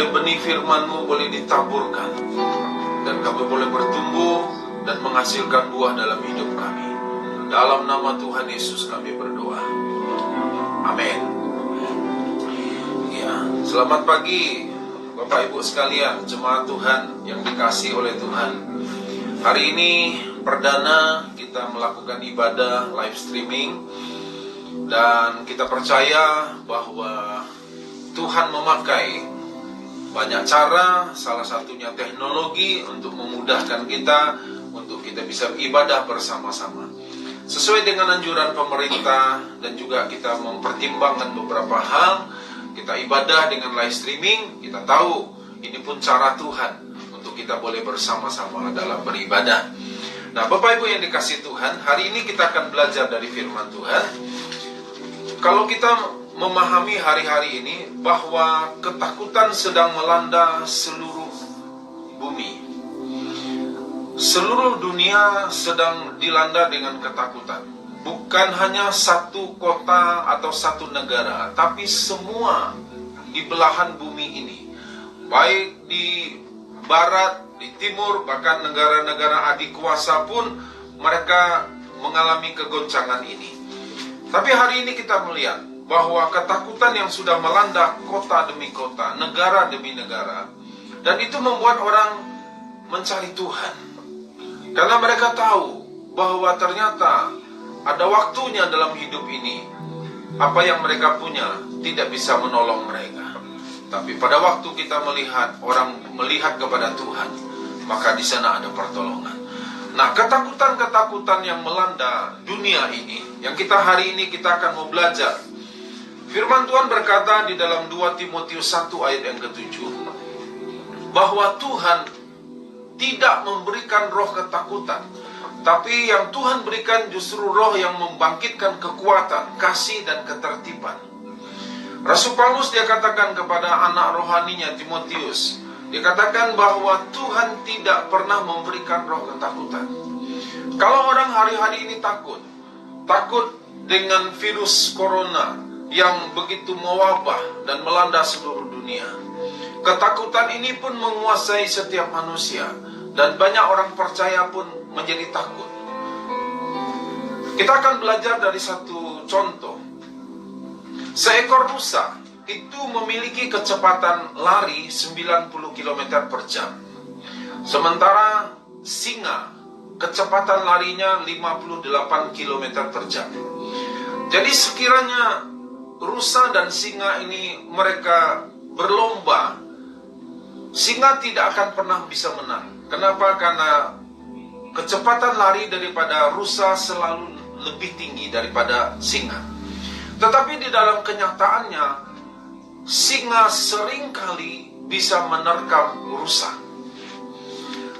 oleh benih firman-Mu boleh ditaburkan, dan kami boleh bertumbuh dan menghasilkan buah dalam hidup kami. Dalam nama Tuhan Yesus kami berdoa. Amin. Ya, selamat pagi Bapak Ibu sekalian, jemaat Tuhan yang dikasihi oleh Tuhan. Hari ini perdana kita melakukan ibadah live streaming, dan kita percaya bahwa Tuhan memakai banyak cara, salah satunya teknologi, untuk memudahkan kita untuk kita bisa ibadah bersama-sama sesuai dengan anjuran pemerintah, dan juga kita mempertimbangkan beberapa hal. Kita ibadah dengan live streaming, kita tahu ini pun cara Tuhan untuk kita boleh bersama-sama dalam beribadah. Nah, Bapak Ibu yang dikasihi Tuhan, hari ini kita akan belajar dari firman Tuhan. Kalau kita memahami hari-hari ini bahwa ketakutan sedang melanda seluruh bumi. Seluruh dunia sedang dilanda dengan ketakutan. Bukan hanya satu kota atau satu negara, tapi semua di belahan bumi ini. Baik di barat, di timur, bahkan negara-negara adik kuasa pun mereka mengalami kegoncangan ini. Tapi hari ini kita melihat bahwa ketakutan yang sudah melanda kota demi kota, negara demi negara, dan itu membuat orang mencari Tuhan. Karena mereka tahu bahwa ternyata ada waktunya dalam hidup ini, apa yang mereka punya tidak bisa menolong mereka. Tapi pada waktu kita melihat, orang melihat kepada Tuhan, maka di sana ada pertolongan. Nah, ketakutan-ketakutan yang melanda dunia ini, yang kita hari ini kita akan mau belajar. Firman Tuhan berkata di dalam 2 Timotius 1 ayat yang ke-7, bahwa Tuhan tidak memberikan roh ketakutan, tapi yang Tuhan berikan justru roh yang membangkitkan kekuatan, kasih, dan ketertiban. Rasul Paulus dia katakan kepada anak rohaninya Timotius, dia katakan bahwa Tuhan tidak pernah memberikan roh ketakutan. Kalau orang hari-hari ini takut dengan virus corona yang begitu mewabah dan melanda seluruh dunia, ketakutan ini pun menguasai setiap manusia, dan banyak orang percaya pun menjadi takut. Kita akan belajar dari satu contoh. Seekor rusa itu memiliki kecepatan lari 90 km per jam. Sementara singa kecepatan larinya 58 km per jam. Jadi sekiranya rusa dan singa ini mereka berlomba, singa tidak akan pernah bisa menang. Kenapa? Karena kecepatan lari daripada rusa selalu lebih tinggi daripada singa. Tetapi di dalam kenyataannya, singa seringkali bisa menerkam rusa.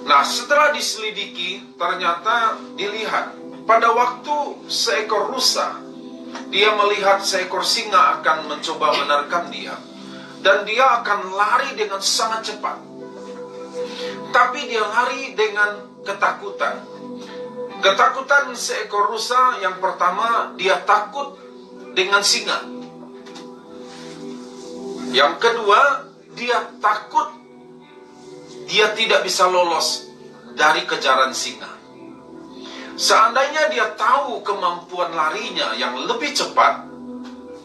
Nah, setelah diselidiki, ternyata dilihat pada waktu seekor rusa, dia melihat seekor singa akan mencoba menerkam dia, dan dia akan lari dengan sangat cepat. Tapi dia lari dengan ketakutan. Ketakutan seekor rusa yang pertama, dia takut dengan singa. Yang kedua, dia takut dia tidak bisa lolos dari kejaran singa. Seandainya dia tahu kemampuan larinya yang lebih cepat,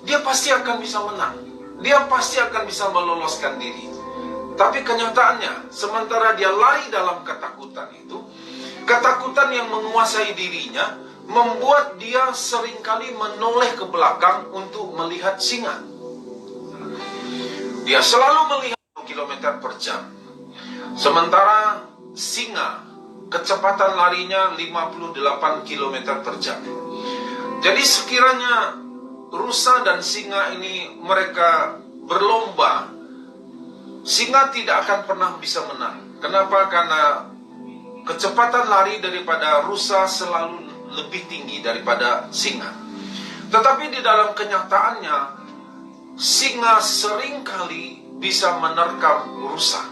dia pasti akan bisa menang. Dia pasti akan bisa meloloskan diri. Tapi kenyataannya, sementara dia lari dalam ketakutan itu, ketakutan yang menguasai dirinya membuat dia seringkali menoleh ke belakang untuk melihat singa. Dia selalu melihat kilometer per jam. Sementara singa kecepatan larinya 58 km per jam. Jadi sekiranya rusa dan singa ini mereka berlomba, singa tidak akan pernah bisa menang. Kenapa? Karena kecepatan lari daripada rusa selalu lebih tinggi daripada singa. Tetapi di dalam kenyataannya, singa seringkali bisa menerkam rusa.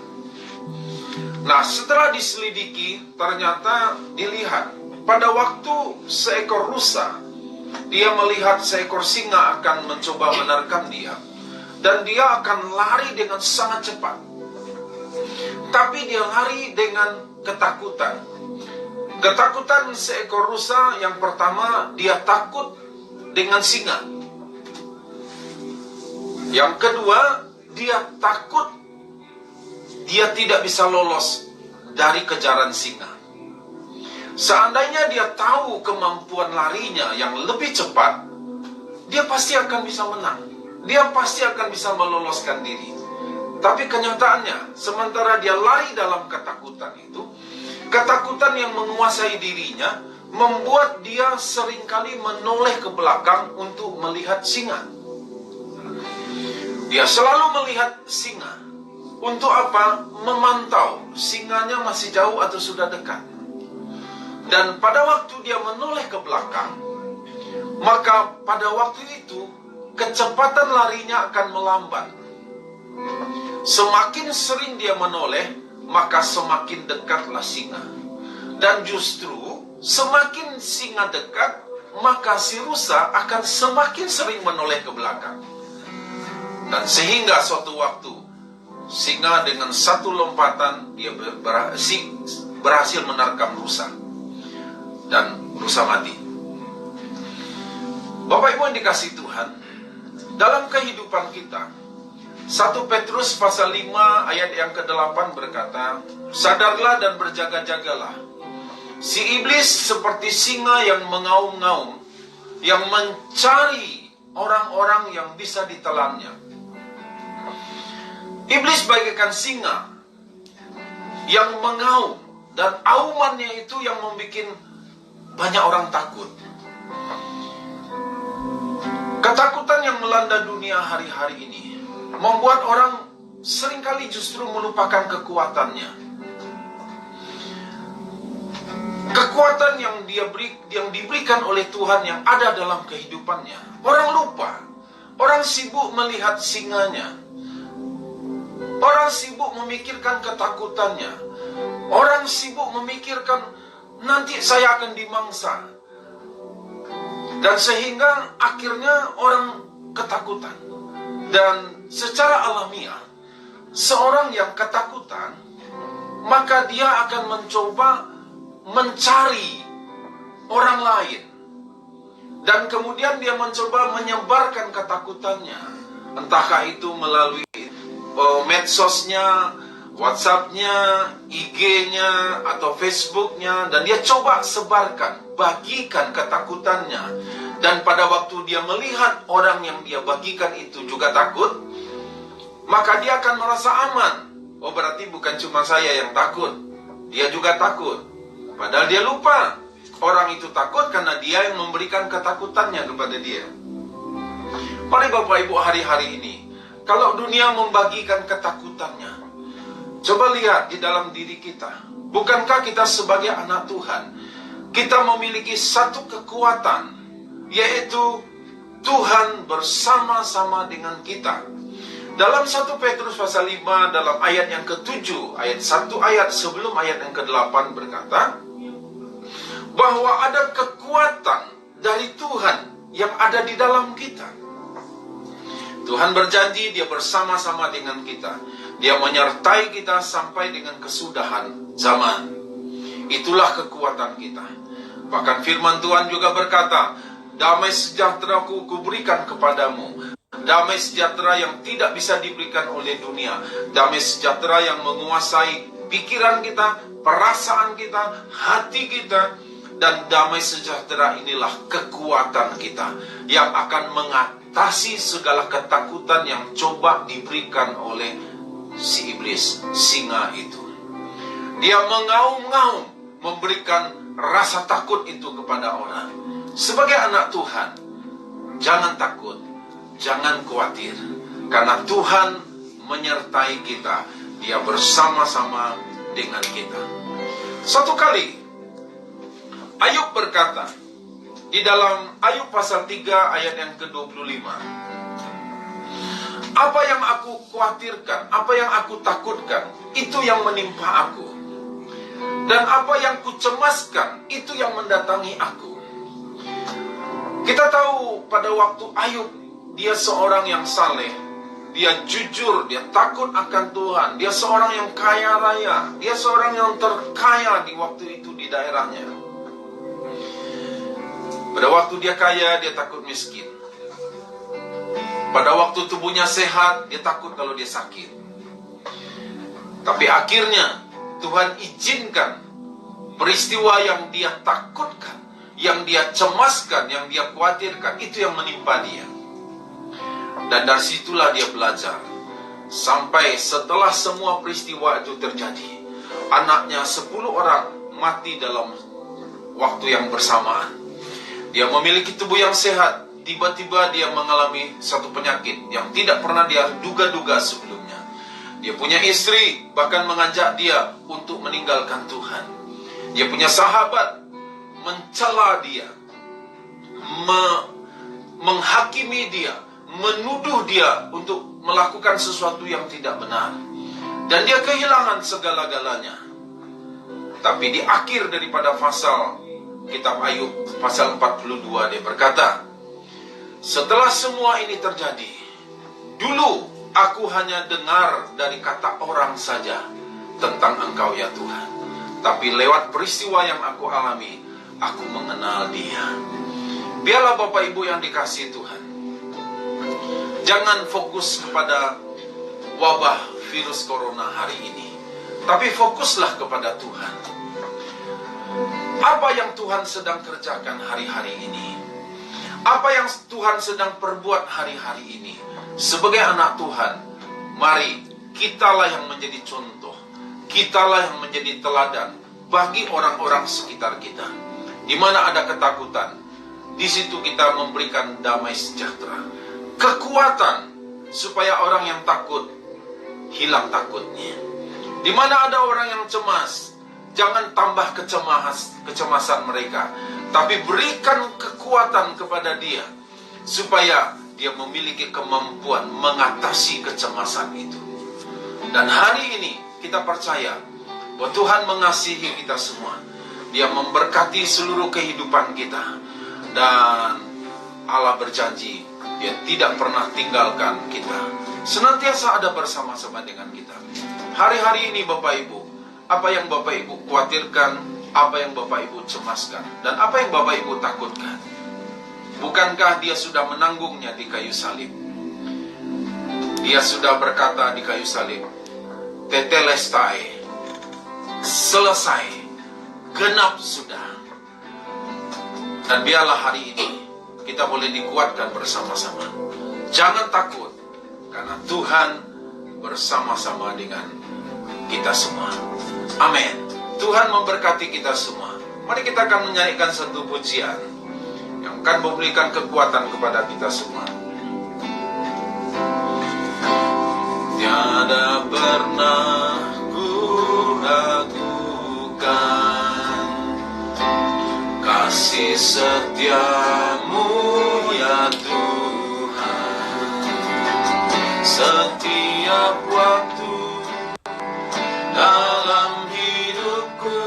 Nah, setelah diselidiki, ternyata dilihat pada waktu seekor rusa, dia melihat seekor singa akan mencoba menerkam dia, dan dia akan lari dengan sangat cepat. tapi dia lari dengan ketakutan. Ketakutan seekor rusa yang pertama, dia takut dengan singa. Yang kedua, dia takut dia tidak bisa lolos dari kejaran singa. Seandainya dia tahu kemampuan larinya yang lebih cepat, dia pasti akan bisa menang. Dia pasti akan bisa meloloskan diri. Tapi kenyataannya, sementara dia lari dalam ketakutan itu, ketakutan yang menguasai dirinya membuat dia seringkali menoleh ke belakang untuk melihat singa. Dia selalu melihat singa. Untuk apa? Memantau singanya masih jauh atau sudah dekat. Dan pada waktu dia menoleh ke belakang, maka pada waktu itu kecepatan larinya akan melambat. Semakin sering dia menoleh, maka semakin dekatlah singa. Dan justru semakin singa dekat, maka si rusa akan semakin sering menoleh ke belakang. Dan sehingga suatu waktu singa dengan satu lompatan dia berhasil menerkam rusa. Dan rusa mati. Bapak Ibu yang dikasihi Tuhan, dalam kehidupan kita, 1 Petrus pasal 5 ayat yang ke-8 berkata, sadarlah dan berjaga-jagalah. Si iblis seperti singa yang mengaum-ngaum, yang mencari orang-orang yang bisa ditelannya. Iblis bagaikan singa yang mengaum, dan aumannya itu yang membuat banyak orang takut. Ketakutan yang melanda dunia hari-hari ini membuat orang seringkali justru melupakan kekuatannya. Kekuatan yang diberikan oleh Tuhan yang ada dalam kehidupannya. Orang lupa. Orang sibuk melihat singanya. Orang sibuk memikirkan ketakutannya. Orang sibuk memikirkan nanti saya akan dimangsa. Dan sehingga akhirnya orang ketakutan. Dan secara alamiah, seorang yang ketakutan, maka dia akan mencoba mencari orang lain. Dan kemudian dia mencoba menyebarkan ketakutannya. Entahkah itu melalui medsosnya, WhatsApp-nya, IG-nya, atau Facebook-nya, dan dia coba sebarkan, bagikan ketakutannya. Dan pada waktu dia melihat orang yang dia bagikan itu juga takut, maka dia akan merasa aman. Oh, berarti bukan cuma saya yang takut, dia juga takut. Padahal dia lupa, orang itu takut karena dia yang memberikan ketakutannya kepada dia. Mari Bapak Ibu, hari-hari ini, kalau dunia membagikan ketakutannya, coba lihat di dalam diri kita. Bukankah kita sebagai anak Tuhan, kita memiliki satu kekuatan, yaitu Tuhan bersama-sama dengan kita. Dalam 1 Petrus pasal 5, dalam ayat yang ke-7, ayat 1 ayat sebelum ayat yang ke-8 berkata, bahwa ada kekuatan dari Tuhan yang ada di dalam kita. Tuhan berjanji dia bersama-sama dengan kita. Dia menyertai kita sampai dengan kesudahan zaman. Itulah kekuatan kita. Bahkan firman Tuhan juga berkata, damai sejahtera-Ku kuberikan kepadamu. Damai sejahtera yang tidak bisa diberikan oleh dunia. Damai sejahtera yang menguasai pikiran kita, perasaan kita, hati kita. Dan damai sejahtera inilah kekuatan kita yang akan mengatasi segala ketakutan yang coba diberikan oleh si iblis, singa itu. Dia mengaum-ngaum, memberikan rasa takut itu kepada orang. Sebagai anak Tuhan, jangan takut, jangan khawatir, karena Tuhan menyertai kita. Dia bersama-sama dengan kita. Satu kali Ayub berkata di dalam Ayub pasal 3 ayat yang ke-25, apa yang aku khawatirkan, apa yang aku takutkan, itu yang menimpa aku. Dan apa yang kucemaskan, itu yang mendatangi aku. Kita tahu pada waktu Ayub, dia seorang yang saleh, dia jujur, dia takut akan Tuhan, dia seorang yang kaya raya, dia seorang yang terkaya di waktu itu di daerahnya. Pada waktu dia kaya, dia takut miskin. Pada waktu tubuhnya sehat, dia takut kalau dia sakit. Tapi akhirnya Tuhan izinkan peristiwa yang dia takutkan, yang dia cemaskan, yang dia khawatirkan, itu yang menimpa dia. Dan dari situlah dia belajar. Sampai setelah semua peristiwa itu terjadi, anaknya 10 orang mati dalam waktu yang bersamaan. Dia memiliki tubuh yang sehat, tiba-tiba dia mengalami satu penyakit yang tidak pernah dia duga-duga sebelumnya. Dia punya istri, bahkan mengajak dia untuk meninggalkan Tuhan. Dia punya sahabat, mencela dia, menghakimi dia, menuduh dia untuk melakukan sesuatu yang tidak benar. Dan dia kehilangan segala-galanya. Tapi di akhir daripada pasal kitab Ayub, pasal 42, dia berkata, setelah semua ini terjadi, dulu aku hanya dengar dari kata orang saja tentang Engkau ya Tuhan. Tapi lewat peristiwa yang aku alami, aku mengenal Dia. Biarlah Bapak Ibu yang dikasihi Tuhan, jangan fokus kepada wabah virus corona hari ini, tapi fokuslah kepada Tuhan. Apa yang Tuhan sedang kerjakan hari-hari ini? Apa yang Tuhan sedang perbuat hari-hari ini? Sebagai anak Tuhan, mari kitalah yang menjadi contoh, kitalah yang menjadi teladan bagi orang-orang sekitar kita. Di mana ada ketakutan, di situ kita memberikan damai sejahtera, kekuatan supaya orang yang takut hilang takutnya. Di mana ada orang yang cemas, jangan tambah kecemasan mereka, tapi berikan kekuatan kepada dia supaya dia memiliki kemampuan mengatasi kecemasan itu. Dan hari ini kita percaya bahwa Tuhan mengasihi kita semua. Dia memberkati seluruh kehidupan kita. Dan Allah berjanji Dia tidak pernah tinggalkan kita, senantiasa ada bersama-sama dengan kita. Hari-hari ini Bapak Ibu, apa yang Bapak Ibu khawatirkan, apa yang Bapak Ibu cemaskan, dan apa yang Bapak Ibu takutkan, bukankah Dia sudah menanggungnya di kayu salib? Dia sudah berkata di kayu salib, tetelestai, selesai, genap sudah. Dan biarlah hari ini kita boleh dikuatkan bersama-sama. Jangan takut, karena Tuhan bersama-sama dengan kita semua. Amin. Tuhan memberkati kita semua. Mari kita akan menyanyikan satu pujian yang akan memberikan kekuatan kepada kita semua. Tiada pernah ku ragukan kasih setiamu ya Tuhan. Setiap waktu dalam hidupku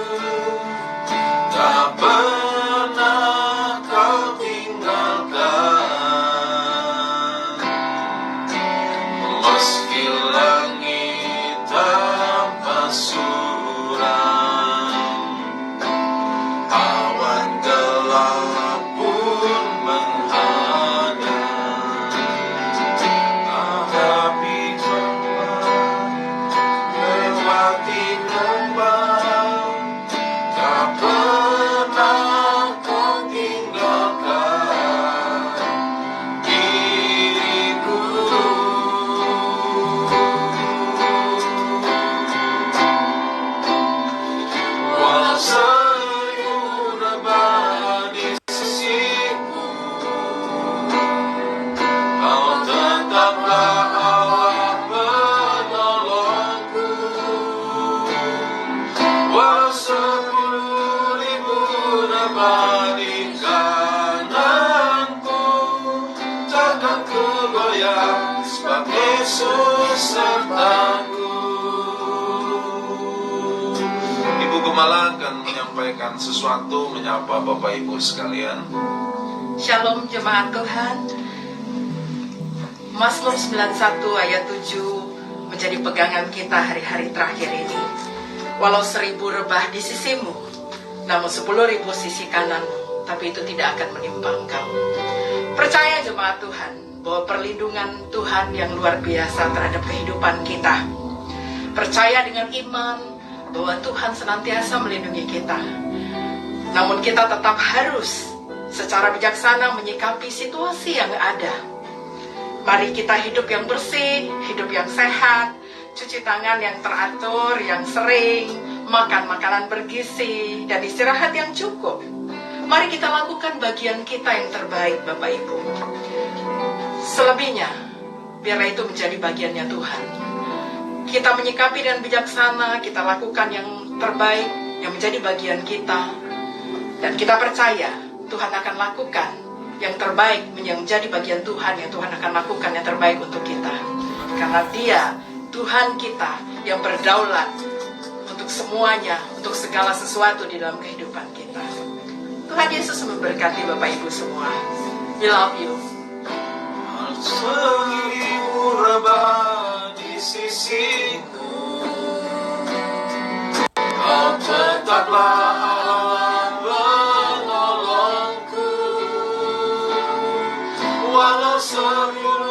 tak pernah kau tinggalkan. Meski langit tanpa suram, awan gelap pun menghadang, hadapi gelombang, lewati gelombang, tak pernah kau tinggalkan diriku. Walau seribu rebah di sisiku, kau tetaplah Allah penolongku. Walau 10.000 rebah di kananku, takkan ku goyah, sebab Yesus sertaku. Ibu Gembala akan menyampaikan sesuatu, menyapa Bapak Ibu sekalian. Shalom jemaat Tuhan. Mazmur 91 ayat 7 menjadi pegangan kita hari-hari terakhir ini. Walau 1000 rebah di sisimu, namun 10.000 sisi kananmu, tapi itu tidak akan menimpa engkau. Percaya jemaat Tuhan bahwa perlindungan Tuhan yang luar biasa terhadap kehidupan kita. Percaya dengan iman bahwa Tuhan senantiasa melindungi kita. Namun kita tetap harus secara bijaksana menyikapi situasi yang ada. Mari kita hidup yang bersih, hidup yang sehat, cuci tangan yang teratur, yang sering, makan makanan bergizi, dan istirahat yang cukup. Mari kita lakukan bagian kita yang terbaik, Bapak Ibu. Selebihnya, biarlah itu menjadi bagiannya Tuhan. Kita menyikapi dengan bijaksana, kita lakukan yang terbaik, yang menjadi bagian kita. Dan kita percaya, Tuhan akan lakukan yang terbaik, yang menjadi bagian Tuhan, yang Tuhan akan lakukan yang terbaik untuk kita. Karena Dia, Tuhan kita, yang berdaulat untuk semuanya, untuk segala sesuatu di dalam kehidupan kita. Tuhan Yesus memberkati Bapak Ibu semua. We love you. 1000 rebah di sisiku, Kau tetaplah Allah penolongku. Walau 1000